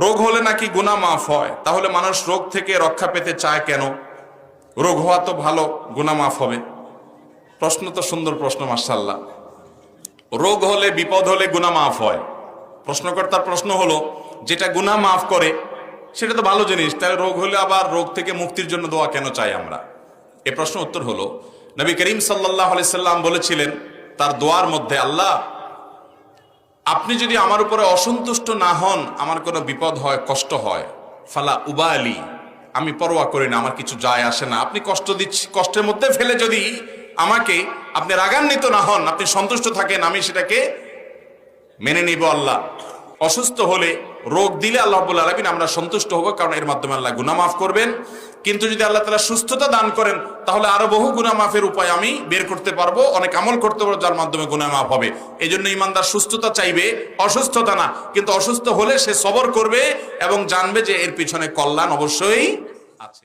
রোগ হলে নাকি গুনাহ মাফ হয়, তাহলে মানুষ রোগ থেকে রক্ষা পেতে চায় কেন? রোগ হওয়া তো ভালো, গুনাহ মাফ হবে। প্রশ্ন তো সুন্দর প্রশ্ন, মাশাআল্লাহ। রোগ হলে, বিপদ হলে গুনাহ মাফ হয়। প্রশ্নকর্তার প্রশ্ন হলো, যেটা গুনাহ মাফ করে সেটা তো ভালো জিনিস, তাহলে রোগ হলে আবার রোগ থেকে মুক্তির জন্য দোয়া কেন চাই আমরা? এই প্রশ্ন উত্তর হলো, নবী করিম সাল্লাল্লাহু আলাইহি সাল্লাম বলেছিলেন তার দোয়ার মধ্যে, আল্লাহ আপনি যদি আমার উপরে অসন্তুষ্ট না হন, আমার কোনো বিপদ হয়, কষ্ট হয়, ফালা উবালি, আমি পরোয়া করি না, আমার কিছু যায় আসে না। আপনি কষ্ট দিচ্ছি, কষ্টের মধ্যে ফেলে যদি আমাকে আপনি রাগান্বিত না হন, আপনি সন্তুষ্ট থাকেন, আমি সেটাকে মেনে নিব। আল্লাহ অসুস্থ হলে, রোগ দিলে আল্লাহ রাব্বুল আলামিন আমরা সন্তুষ্ট হব, কারণ এর মাধ্যমে আল্লাহ গুনাহ মাফ করবেন। কিন্তু যদি আল্লাহ তাআলা সুস্থতা দান করেন, তাহলে আরো বহু গুনাহ মাফের উপায় আমি বের করতে পারবো, অনেক আমল করতে পারবো যার মাধ্যমে গুনাহ মাফ হবে। এই জন্য ইমানদার সুস্থতা চাইবে, অসুস্থতা না। কিন্তু অসুস্থ হলে সে সবর করবে এবং জানবে যে এর পিছনে কল্যাণ অবশ্যই আছে।